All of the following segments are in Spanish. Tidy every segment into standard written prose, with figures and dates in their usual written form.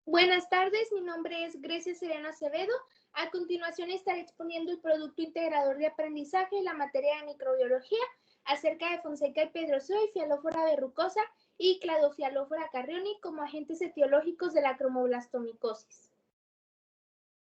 Buenas tardes, mi nombre es Grecia Serena Acevedo. A continuación estaré exponiendo el producto integrador de aprendizaje en la materia de microbiología acerca de Fonseca y Pedroso y Fialófora verrucosa y Cladofialófora carrioni como agentes etiológicos de la cromoblastomicosis.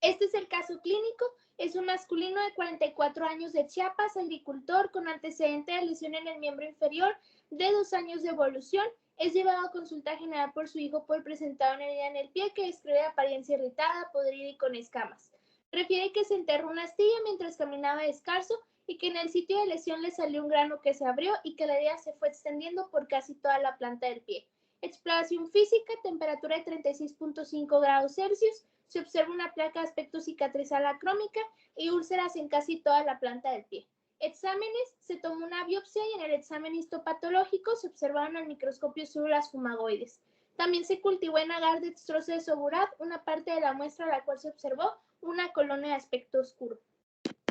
Este es el caso clínico. Es un masculino de 44 años de Chiapas, agricultor con antecedente de lesión en el miembro inferior de 2 años de evolución. Es llevado a consulta general por su hijo por presentar una herida en el pie que describe apariencia irritada, podrida y con escamas. Refiere que se enterró una astilla mientras caminaba descalzo y que en el sitio de lesión le salió un grano que se abrió y que la herida se fue extendiendo por casi toda la planta del pie. Exploración física, temperatura de 36.5 grados Celsius, se observa una placa de aspecto cicatrizal acrómica y úlceras en casi toda la planta del pie. Exámenes, se tomó una biopsia y en el examen histopatológico se observaron al microscopio células fumagoides. También se cultivó en agar dextroso de Soburat una parte de la muestra a la cual se observó una colonia de aspecto oscuro.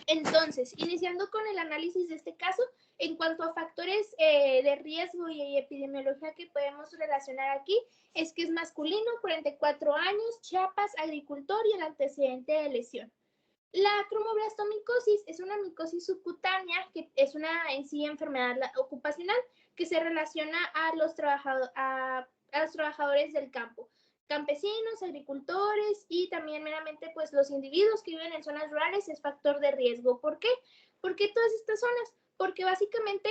Entonces, iniciando con el análisis de este caso, en cuanto a factores de riesgo y epidemiología que podemos relacionar aquí, es que es masculino, 44 años, Chiapas, agricultor y el antecedente de lesión. La cromoblastomicosis es una micosis subcutánea que es una en sí enfermedad ocupacional que se relaciona a los trabajadores del campo, campesinos, agricultores y también meramente pues los individuos que viven en zonas rurales es factor de riesgo. ¿Por qué? ¿Por qué todas estas zonas? Porque básicamente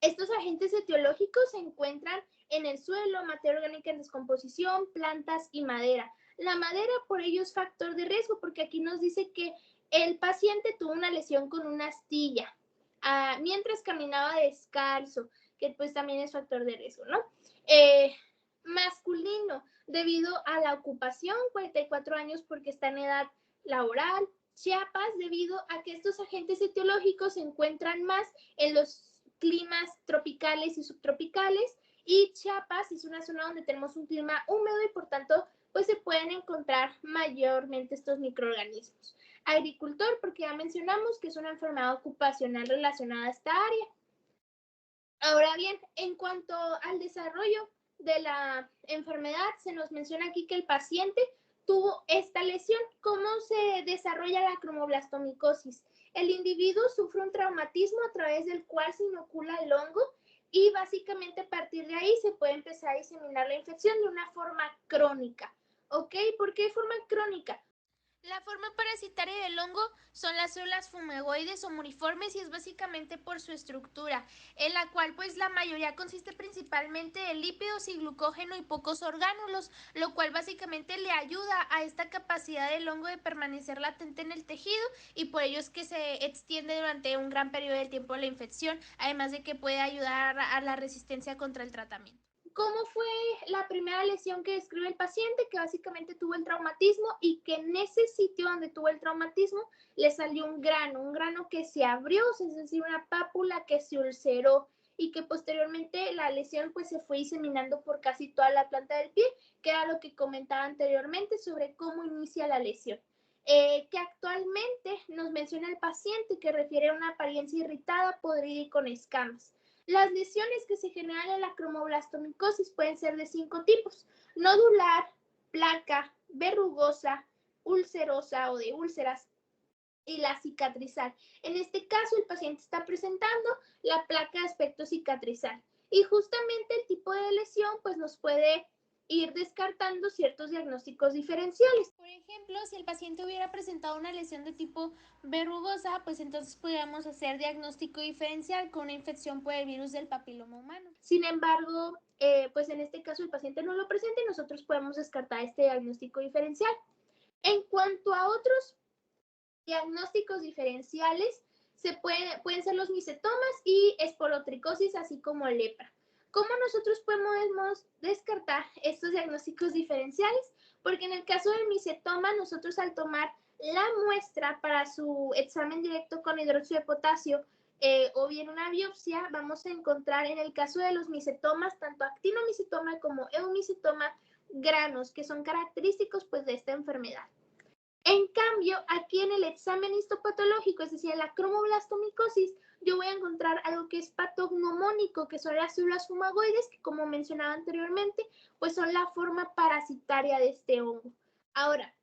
estos agentes etiológicos se encuentran en el suelo, materia orgánica en descomposición, plantas y madera. La madera por ello es factor de riesgo porque aquí nos dice que el paciente tuvo una lesión con una astilla mientras caminaba descalzo, que pues también es factor de riesgo, ¿no? Masculino, debido a la ocupación, 44 años porque está en edad laboral. Chiapas, debido a que estos agentes etiológicos se encuentran más en los climas tropicales y subtropicales, y Chiapas es una zona donde tenemos un clima húmedo y por tanto pues se pueden encontrar mayormente estos microorganismos. Agricultor, porque ya mencionamos que es una enfermedad ocupacional relacionada a esta área. Ahora bien, en cuanto al desarrollo de la enfermedad, se nos menciona aquí que el paciente tuvo esta lesión. ¿Cómo se desarrolla la cromoblastomicosis? El individuo sufre un traumatismo a través del cual se inocula el hongo y básicamente a partir de ahí se puede empezar a diseminar la infección de una forma crónica. ¿Ok? ¿Por qué forma crónica? La forma parasitaria del hongo son las células fumegoides o muriformes y es básicamente por su estructura, en la cual pues la mayoría consiste principalmente de lípidos y glucógeno y pocos orgánulos, lo cual básicamente le ayuda a esta capacidad del hongo de permanecer latente en el tejido y por ello es que se extiende durante un gran periodo de tiempo la infección, además de que puede ayudar a la resistencia contra el tratamiento. ¿Cómo fue la primera lesión que describe el paciente? Que básicamente tuvo el traumatismo y que en ese sitio donde tuvo el traumatismo le salió un grano que se abrió, es decir, una pápula que se ulceró y que posteriormente la lesión pues se fue diseminando por casi toda la planta del pie, que era lo que comentaba anteriormente sobre cómo inicia la lesión. Que actualmente nos menciona el paciente que refiere a una apariencia irritada, podrida y con escamas. Las lesiones que se generan en la cromoblastomicosis pueden ser de 5 tipos: nodular, placa, verrugosa, ulcerosa o de úlceras y la cicatrizal. En este caso, el paciente está presentando la placa de aspecto cicatrizal y justamente el tipo de lesión pues nos puede ir descartando ciertos diagnósticos diferenciales. Por ejemplo, si el paciente hubiera presentado una lesión de tipo verrugosa, pues entonces podríamos hacer diagnóstico diferencial con una infección por el virus del papiloma humano. Sin embargo, pues en este caso el paciente no lo presenta y nosotros podemos descartar este diagnóstico diferencial. En cuanto a otros diagnósticos diferenciales, pueden ser los micetomas y esporotricosis, así como lepra. ¿Cómo nosotros podemos descartar estos diagnósticos diferenciales? Porque en el caso del micetoma, nosotros al tomar la muestra para su examen directo con hidróxido de potasio o bien una biopsia, vamos a encontrar en el caso de los micetomas, tanto actinomicetoma como eumicetoma, granos que son característicos pues de esta enfermedad. En cambio, aquí en el examen histopatológico, es decir, en la cromoblastomicosis, yo voy a encontrar algo que es patognomónico, que son las células fumagoides, que como mencionaba anteriormente, pues son la forma parasitaria de este hongo. Ahora,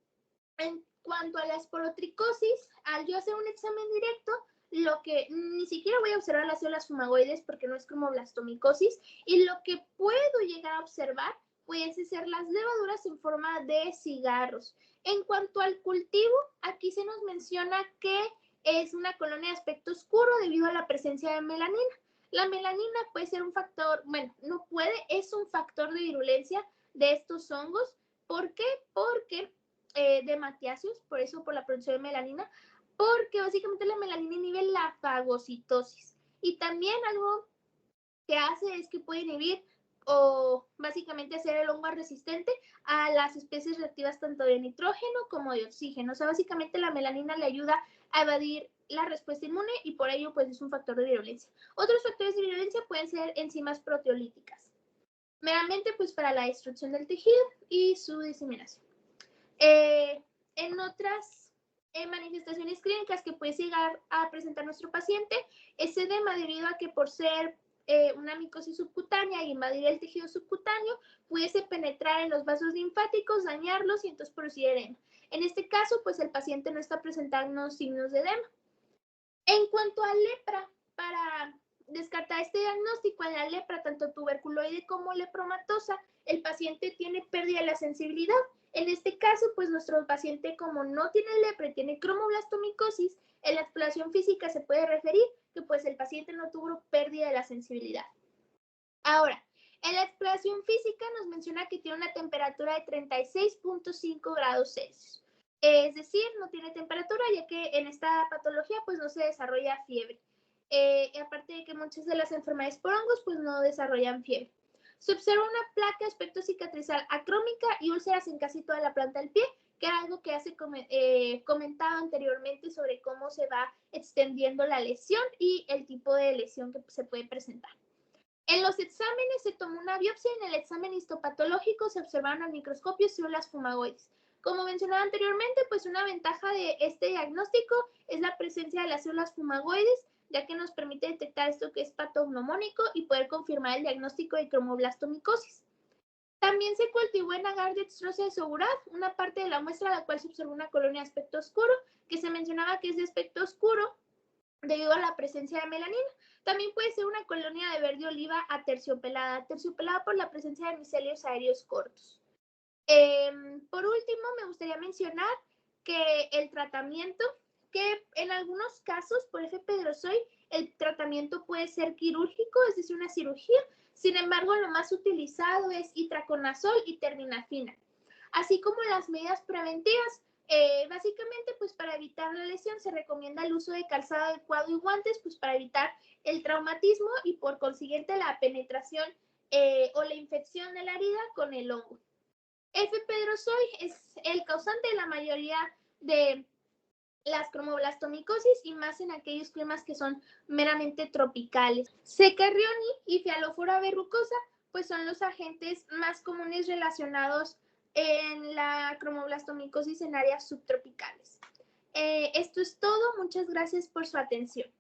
en cuanto a la esporotricosis, al yo hacer un examen directo, lo que ni siquiera voy a observar las células fumagoides porque no es cromoblastomicosis, y lo que puedo llegar a observar pueden ser las levaduras en forma de cigarros. En cuanto al cultivo, aquí se nos menciona que es una colonia de aspecto oscuro debido a la presencia de melanina. La melanina puede ser un factor, bueno, no puede, es un factor de virulencia de estos hongos. ¿Por qué? Porque de matiáceos, por eso por la producción de melanina, porque básicamente la melanina inhibe la fagocitosis. Y también algo que hace es que puede inhibir o básicamente hacer el hongo resistente a las especies reactivas tanto de nitrógeno como de oxígeno. O sea, básicamente la melanina le ayuda a evadir la respuesta inmune y por ello pues es un factor de virulencia. Otros factores de virulencia pueden ser enzimas proteolíticas, meramente pues para la destrucción del tejido y su diseminación. En otras manifestaciones clínicas que puede llegar a presentar nuestro paciente es edema debido a que por ser una micosis subcutánea y invadir el tejido subcutáneo pudiese penetrar en los vasos linfáticos, dañarlos y entonces producir edema. En este caso, pues el paciente no está presentando signos de edema. En cuanto a lepra, para descartar este diagnóstico, en la lepra, tanto tuberculoide como lepromatosa, el paciente tiene pérdida de la sensibilidad. En este caso, pues nuestro paciente, como no tiene lepra y tiene cromoblastomicosis, en la exploración física se puede referir que pues el paciente no tuvo pérdida de la sensibilidad. Ahora, en la exploración física nos menciona que tiene una temperatura de 36.5 grados Celsius. Es decir, no tiene temperatura ya que en esta patología pues no se desarrolla fiebre. Aparte de que muchas de las enfermedades por hongos pues no desarrollan fiebre. Se observa una placa de aspecto cicatrizal acrómica y úlceras en casi toda la planta del pie, que era algo que hace comentado anteriormente sobre cómo se va extendiendo la lesión y el tipo de lesión que se puede presentar. En los exámenes se tomó una biopsia y en el examen histopatológico se observaron al microscopio células fumagoides. Como mencionaba anteriormente, pues una ventaja de este diagnóstico es la presencia de las células fumagoides, ya que nos permite detectar esto que es patognomónico y poder confirmar el diagnóstico de cromoblastomicosis. También se cultivó en agar dextrosa de Sogurat, una parte de la muestra a la cual se observó una colonia de aspecto oscuro, que se mencionaba que es de aspecto oscuro debido a la presencia de melanina. También puede ser una colonia de verde oliva aterciopelada por la presencia de micelios aéreos cortos. Por último, me gustaría mencionar que el tratamiento, que en algunos casos por F. pedrosoy, el tratamiento puede ser quirúrgico, es decir, una cirugía. Sin embargo, lo más utilizado es itraconazol y terminafina. Así como las medidas preventivas, básicamente, pues para evitar la lesión se recomienda el uso de calzado adecuado y guantes, pues para evitar el traumatismo y por consiguiente la penetración o la infección de la herida con el hongo. F. pedrosoy es el causante de la mayoría de las cromoblastomicosis y más en aquellos climas que son meramente tropicales. Secarrioni y Fialofora verrucosa pues son los agentes más comunes relacionados en la cromoblastomicosis en áreas subtropicales. Esto es todo. Muchas gracias por su atención.